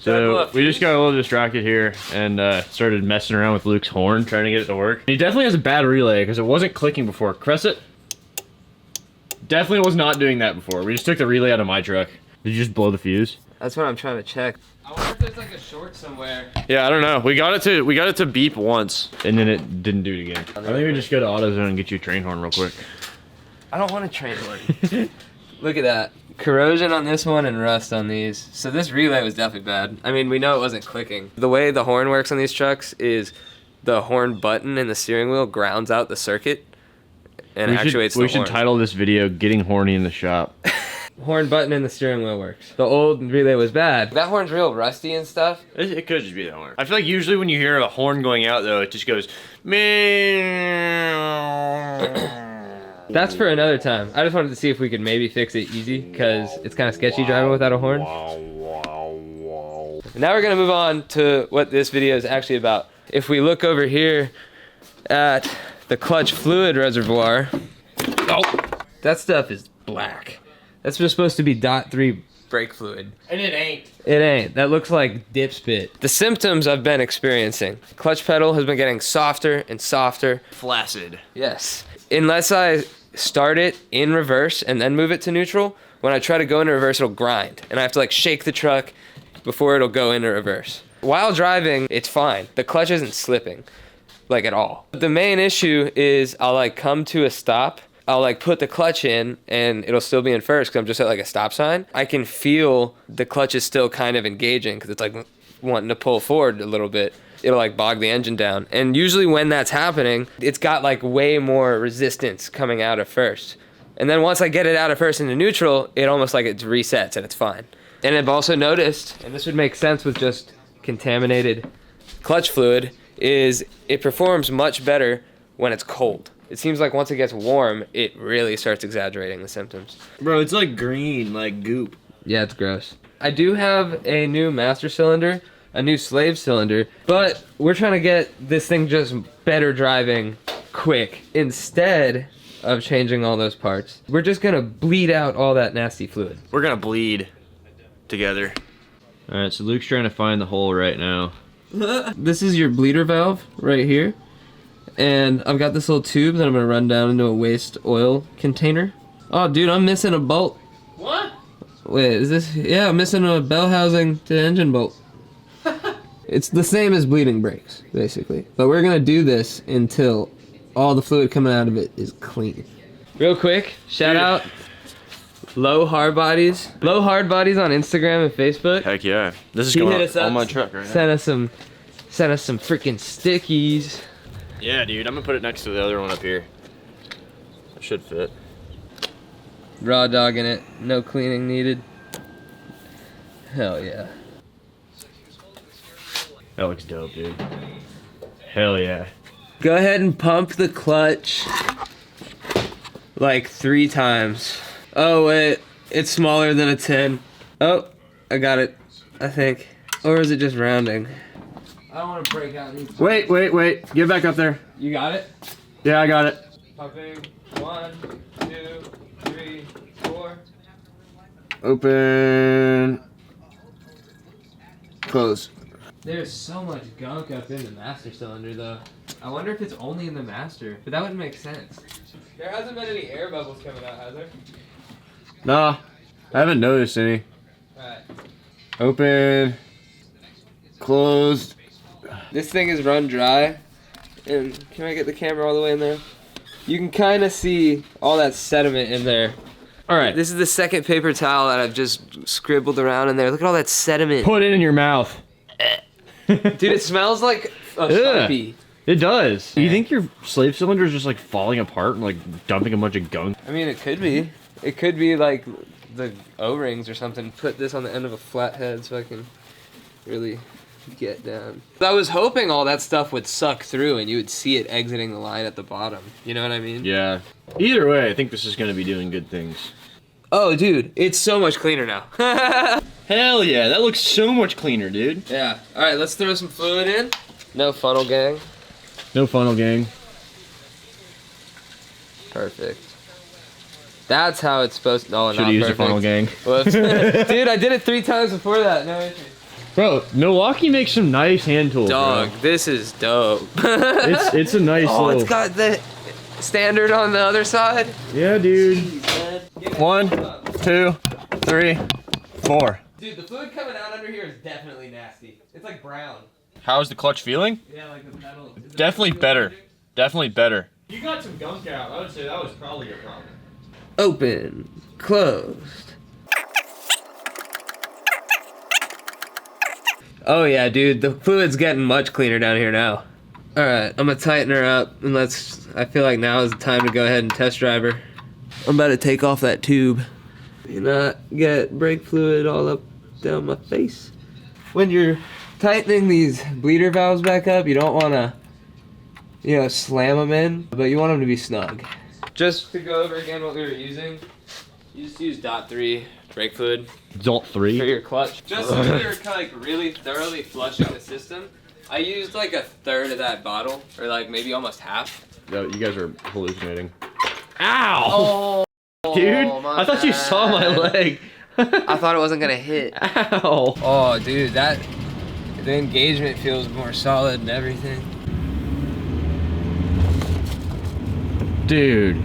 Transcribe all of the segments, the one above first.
So we just got a little distracted here and started messing around with Luke's horn, trying to get it to work. He definitely has a bad relay because it wasn't clicking before. Crescent definitely was not doing that before. We just took the relay out of my truck. Did you just blow the fuse? That's what I'm trying to check. I wonder if there's like a short somewhere. Yeah, I don't know. We got it to beep once, and then it didn't do it again. I think we just go to AutoZone and get you a train horn real quick. I don't want a train horn. Look at that. Corrosion on this one and rust on these. So this relay was definitely bad. I mean, we know it wasn't clicking. The way the horn works on these trucks is the horn button in the steering wheel grounds out the circuit and actuates the horn. We should title this video "Getting Horny in the Shop." Horn button in the steering wheel works. The old relay was bad. That horn's real rusty and stuff. It could just be the horn. I feel like usually when you hear a horn going out though, it just goes meow. That's for another time. I just wanted to see if we could maybe fix it easy because it's kind of sketchy driving without a horn. Now we're gonna move on to what this video is actually about. If we look over here at the clutch fluid reservoir, that stuff is black. That's just supposed to be .3 brake fluid. And it ain't. It ain't. That looks like dip spit. The symptoms I've been experiencing. Clutch pedal has been getting softer and softer. Flaccid. Yes. Unless I start it in reverse and then move it to neutral, when I try to go into reverse, it'll grind. And I have to like shake the truck before it'll go into reverse. While driving, it's fine. The clutch isn't slipping, like at all. The main issue is I'll like come to a stop, I'll like put the clutch in and it'll still be in first because I'm just at like a stop sign. I can feel the clutch is still kind of engaging because it's like wanting to pull forward a little bit. It'll like bog the engine down. And usually when that's happening, it's got like way more resistance coming out of first. And then once I get it out of first into neutral, it almost like it resets and it's fine. And I've also noticed, and this would make sense with just contaminated clutch fluid, is it performs much better when it's cold. It seems like once it gets warm, it really starts exaggerating the symptoms. Bro, it's like green, like goop. Yeah, it's gross. I do have a new master cylinder, a new slave cylinder, but we're trying to get this thing just better driving quick. Instead of changing all those parts, we're just gonna bleed out all that nasty fluid. We're gonna bleed together. All right, so Luke's trying to find the hole right now. This is your bleeder valve right here. And I've got this little tube that I'm gonna run down into a waste oil container. Oh, dude, I'm missing a bolt. What? Wait, is this? Yeah, I'm missing a bell housing to engine bolt. It's the same as bleeding brakes, basically. But we're gonna do this until all the fluid coming out of it is clean. Real quick, shout out Low Hardbodies. Low Hardbodies on Instagram and Facebook. Heck yeah. This is He going hit us on up, my truck right now. Sent us some freaking stickies. Yeah, dude, I'm gonna put it next to the other one up here. That should fit. Raw dogging it, no cleaning needed. Hell yeah. That looks dope, dude. Hell yeah. Go ahead and pump the clutch like 3 times. Oh wait, it's smaller than a 10. Oh, I got it, I think. Or is it just rounding? I don't want to break out these. Wait. Get back up there. You got it? Yeah, I got it. Pumping. 1, 2, 3, 4. Open. Close. There's so much gunk up in the master cylinder though. I wonder if it's only in the master, but that wouldn't make sense. There hasn't been any air bubbles coming out, has there? Nah, I haven't noticed any. Alright. Open. Closed. This thing is run dry. And can I get the camera all the way in there? You can kind of see all that sediment in there. Alright. This is the second paper towel that I've just scribbled around in there. Look at all that sediment. Put it in your mouth. Dude, it smells like a Sharpie. It does. You think your slave cylinder is just like falling apart and like dumping a bunch of gunk? I mean, it could be. It could be like the O-rings or something. Put this on the end of a flathead so I can really get down. I was hoping all that stuff would suck through and you would see it exiting the line at the bottom. You know what I mean? Yeah. Either way, I think this is going to be doing good things. Oh, dude, it's so much cleaner now. Hell yeah, that looks so much cleaner, dude. Yeah. All right, let's throw some fluid in. No funnel gang. No funnel gang. Perfect. That's how it's supposed to. No, Should've used a funnel gang. Whoops. Dude, I did it 3 times before that. No issues. Bro, Milwaukee makes some nice hand tools, Dog, bro. this is dope. It's a nice Oh, little... it's got the standard on the other side. Yeah, dude. Jeez, 1, 2, 3, 4. Dude, the fluid coming out under here is definitely nasty. It's like brown. How's the clutch feeling? Yeah, like the pedal. Definitely better. Definitely better. You got some gunk out. I would say that was probably your problem. Open, closed. Oh yeah, dude, the fluid's getting much cleaner down here now. All right, I'm gonna tighten her up and I feel like now is the time to go ahead and test drive her. I'm about to take off that tube. You not get brake fluid all up down my face. When you're tightening these bleeder valves back up, you don't wanna, you know, slam them in, but you want them to be snug. Just to go over again what we were using, you just use .3 brake fluid. Jolt For 3. your clutch. Just so we were kind of like really thoroughly flushing the system, I used like a third of that bottle, or like maybe almost half. No, you guys are hallucinating. Ow! Oh, Dude, I thought you saw my leg. I thought it wasn't gonna hit. Ow! Oh, dude, the engagement feels more solid and everything. Dude.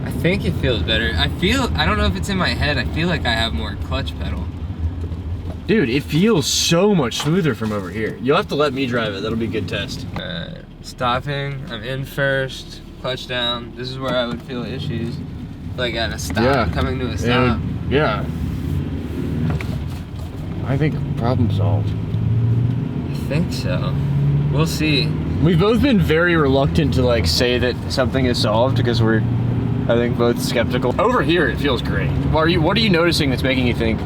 I think it feels better. I don't know if it's in my head, I feel like I have more clutch pedal. Dude, it feels so much smoother from over here. You'll have to let me drive it. That'll be a good test. Stopping, I'm in first, clutch down. This is where I would feel issues. Like at a stop, Yeah. coming to a stop. Yeah. I think problem solved. I think so. We'll see. We've both been very reluctant to like say that something is solved because we're, I think, both skeptical. Over here, it feels great. What are you noticing that's making you think?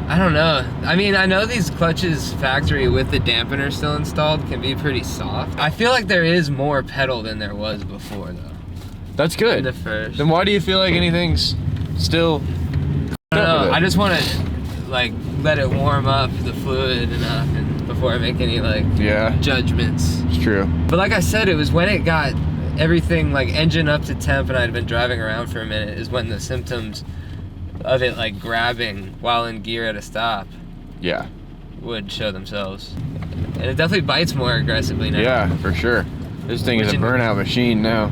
I don't know. I mean, I know these clutches factory with the dampener still installed can be pretty soft. I feel like there is more pedal than there was before though. That's good. In the first. Then why do you feel like anything's still? I don't know. I just want to like let it warm up the fluid enough and before I make any like judgments. It's true. But like I said, it was when it got everything like engine up to temp and I'd been driving around for a minute is when the symptoms of it like grabbing while in gear at a stop would show themselves. And it definitely bites more aggressively now. Yeah, for sure. This thing is a burnout machine now.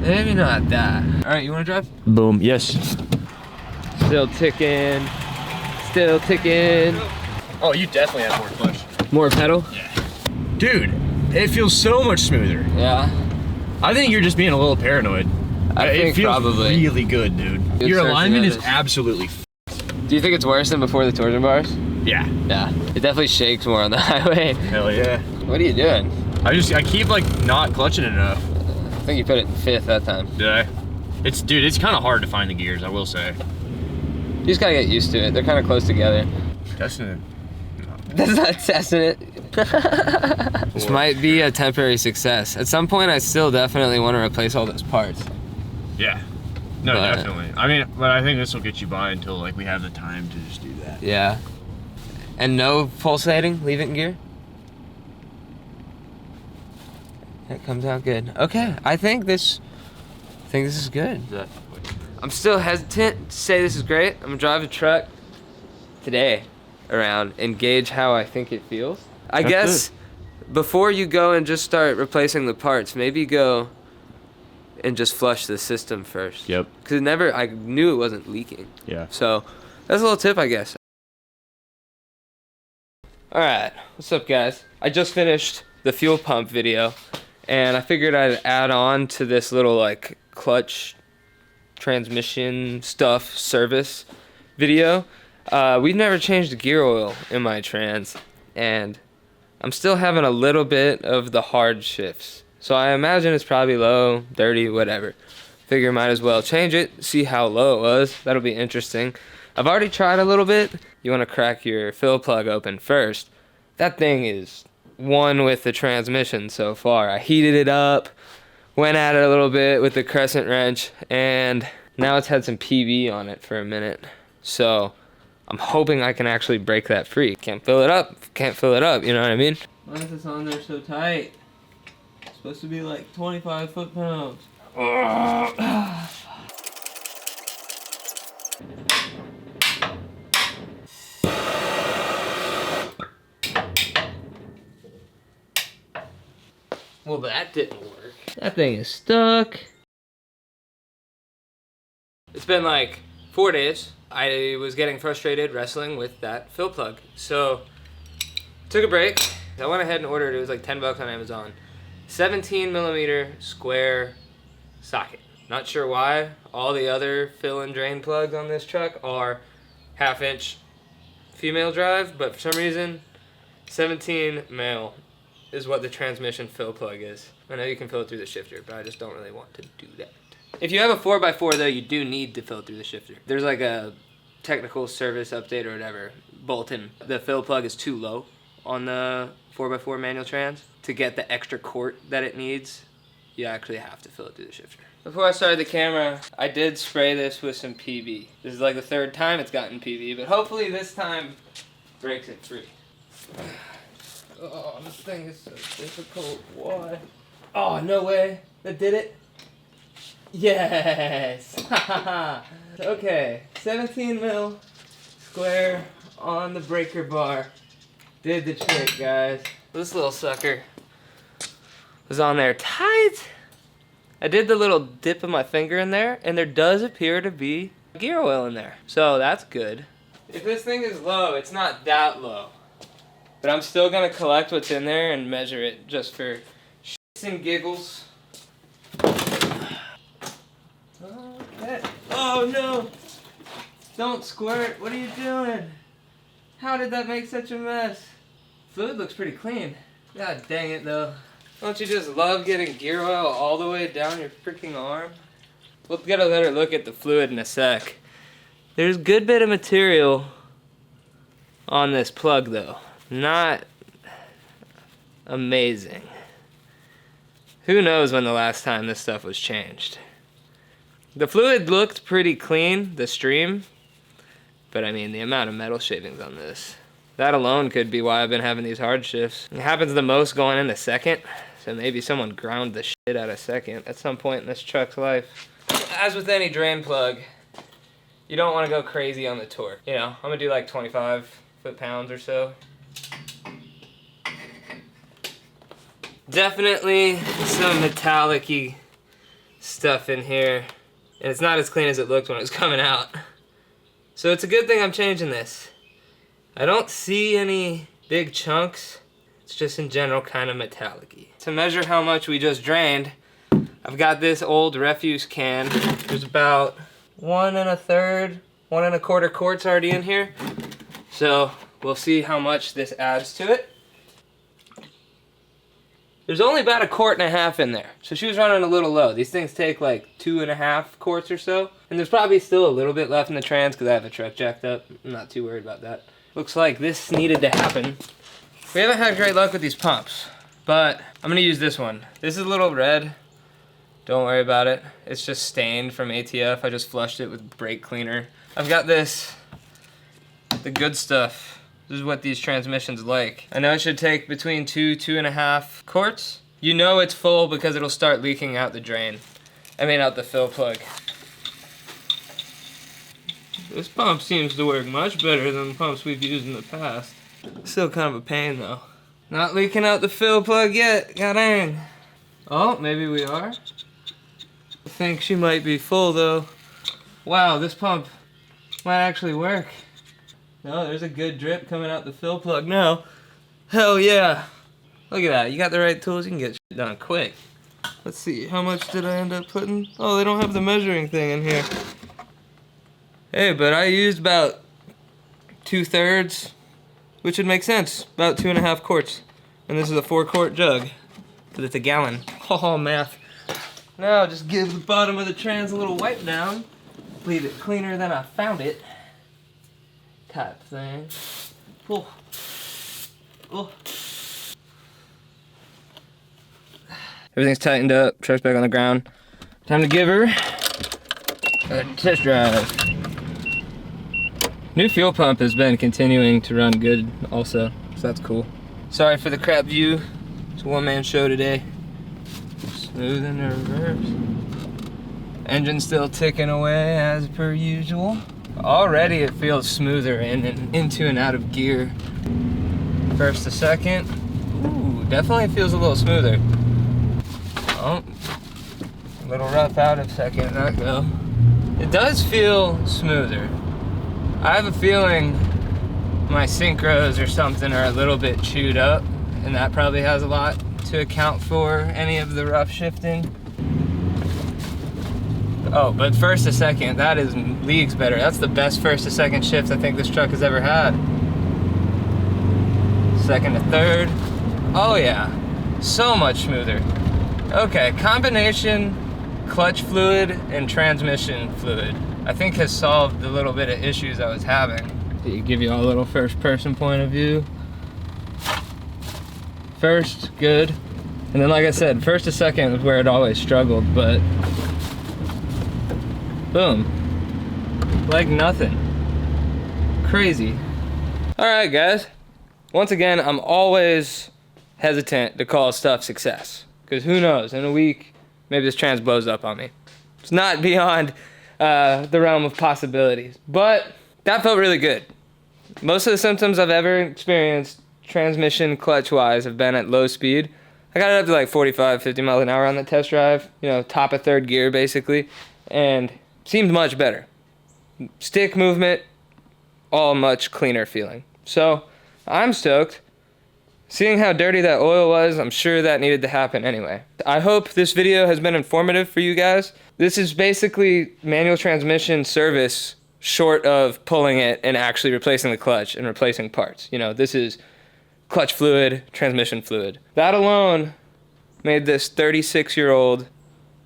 Maybe not that. All right, you want to drive? Boom. Yes. Still ticking. Still ticking. Oh, you definitely have more clutch. More pedal? Yeah. Dude, it feels so much smoother. Yeah. I think you're just being a little paranoid. I think it feels probably. really good, dude. Your alignment is absolutely Do you think it's worse than before the torsion bars? Yeah. Yeah. It definitely shakes more on the highway. Hell yeah. What are you doing? I keep like not clutching it enough. I think you put it in fifth that time. Did I? Dude, it's kind of hard to find the gears, I will say. You just gotta get used to it. They're kind of close together. Testing it. That's not testing it. This might be a temporary success. At some point, I still definitely want to replace all those parts. Yeah. No, definitely. I mean, but I think this will get you by until like we have the time to just do that. Yeah. And no pulsating, leave it in gear. It comes out good. Okay, I think this is good. I'm still hesitant to say this is great. I'm gonna drive the truck today around and gauge how I think it feels. I guess before you go and just start replacing the parts, maybe go and just flush the system first. Yep. Because I knew it wasn't leaking. Yeah. So that's a little tip, I guess. All right, what's up, guys? I just finished the fuel pump video, and I figured I'd add on to this little like clutch transmission stuff service video. We've never changed the gear oil in my trans, and I'm still having a little bit of the hard shifts. So I imagine it's probably low, dirty, whatever. Figure might as well change it, see how low it was. That'll be interesting. I've already tried a little bit. You want to crack your fill plug open first. That thing is one with the transmission so far. I heated it up, went at it a little bit with the crescent wrench, and now it's had some PV on it for a minute. So I'm hoping I can actually break that free. Can't fill it up, you know what I mean? Why is this on there so tight? It's supposed to be like 25 foot-pounds. Well, that didn't work. That thing is stuck. It's been like 4 days. I was getting frustrated wrestling with that fill plug. So, took a break. I went ahead and ordered, it was like 10 bucks on Amazon. 17 millimeter square socket. Not sure why. All the other fill and drain plugs on this truck are 1/2 inch female drive, but for some reason, 17 male is what the transmission fill plug is. I know you can fill it through the shifter, but I just don't really want to do that. If you have a 4x4 though, you do need to fill it through the shifter. There's like a technical service update or whatever, Bolton. The fill plug is too low on the 4x4 manual trans. To get the extra quart that it needs, you actually have to fill it through the shifter. Before I started the camera, I did spray this with some PB. This is like the 3rd time it's gotten PB, but hopefully this time breaks it free. Oh, this thing is so difficult. Why? Oh, no way. That did it? Yes! Okay, 17 mil square on the breaker bar. Did the trick, guys. This little sucker was on there tight. I did the little dip of my finger in there, and there does appear to be gear oil in there. So that's good. If this thing is low, it's not that low. But I'm still gonna collect what's in there and measure it just for shits and giggles. Okay. Oh no! Don't squirt, what are you doing? How did that make such a mess? Fluid looks pretty clean. God dang it though. Don't you just love getting gear oil all the way down your freaking arm? We'll get a better look at the fluid in a sec. There's a good bit of material on this plug though. Not amazing. Who knows when the last time this stuff was changed. The fluid looked pretty clean, the stream, but I mean the amount of metal shavings on this. That alone could be why I've been having these hard shifts. It happens the most going into second, so maybe someone ground the shit out of second at some point in this truck's life. As with any drain plug, you don't want to go crazy on the torque. You know, I'm gonna do like 25 foot-pounds or so. Definitely some metallic-y stuff in here, and it's not as clean as it looked when it was coming out. So it's a good thing I'm changing this. I don't see any big chunks. It's just in general kind of metallic-y. To measure how much we just drained, I've got this old refuse can. There's about 1 1/3, 1 1/4 quarts already in here. So we'll see how much this adds to it. There's only about 1.5 quarts in there. So she was running a little low. These things take like 2.5 quarts or so. And there's probably still a little bit left in the trans because I have a truck jacked up. I'm not too worried about that. Looks like this needed to happen. We haven't had great luck with these pumps, but I'm gonna use this one. This is a little red. Don't worry about it. It's just stained from ATF. I just flushed it with brake cleaner. I've got this, the good stuff. This is what these transmissions like. I know it should take between 2.5 quarts. You know it's full because it'll start leaking out the drain. I mean out the fill plug. This pump seems to work much better than the pumps we've used in the past. Still kind of a pain though. Not leaking out the fill plug yet, god dang. Oh, maybe we are. I think she might be full though. Wow, this pump might actually work. No, there's a good drip coming out the fill plug now. Hell yeah. Look at that, you got the right tools, you can get shit done quick. Let's see, how much did I end up putting? Oh, they don't have the measuring thing in here. Hey, but I used about 2/3, which would make sense. About 2.5 quarts. And this is a 4-quart jug, because it's a gallon. Oh, math. Now just give the bottom of the trans a little wipe down. Leave it cleaner than I found it. Type thing. Oh. Oh. Everything's tightened up, truck's back on the ground. Time to give her a test drive. New fuel pump has been continuing to run good also, so that's cool. Sorry for the crap view. It's a one-man show today. Smooth in the reverse. Engine still ticking away as per usual. Already it feels smoother into and out of gear. First to second. Ooh, definitely feels a little smoother. Oh, a little rough out of second, that go. It does feel smoother. I have a feeling my synchros or something are a little bit chewed up, and that probably has a lot to account for any of the rough shifting. Oh, but first to second, that is leagues better. That's the best first to second shift I think this truck has ever had. Second to third. Oh yeah, so much smoother. Okay, combination clutch fluid and transmission fluid, I think has solved the little bit of issues I was having. Give you all a little first person point of view. First, good. And then like I said, first to second is where it always struggled, but boom. Like nothing. Crazy. All right, guys. Once again, I'm always hesitant to call stuff success, because who knows, in a week, maybe this trans blows up on me. It's not beyond the realm of possibilities, but that felt really good. Most of the symptoms I've ever experienced transmission clutch-wise have been at low speed. I got it up to like 45, 50 miles an hour on that test drive, you know, top of third gear basically, and seemed much better. Stick movement, all much cleaner feeling. So I'm stoked. Seeing how dirty that oil was, I'm sure that needed to happen anyway. I hope this video has been informative for you guys. This is basically manual transmission service short of pulling it and actually replacing the clutch and replacing parts. You know, this is clutch fluid, transmission fluid. That alone made this 36-year-old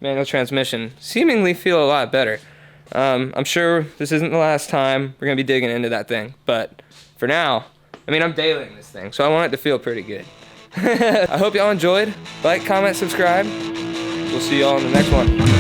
manual transmission seemingly feel a lot better. I'm sure this isn't the last time we're gonna be digging into that thing, but for now, I mean, I'm dailying this thing, so I want it to feel pretty good. I hope y'all enjoyed. Like, comment, subscribe. We'll see y'all in the next one.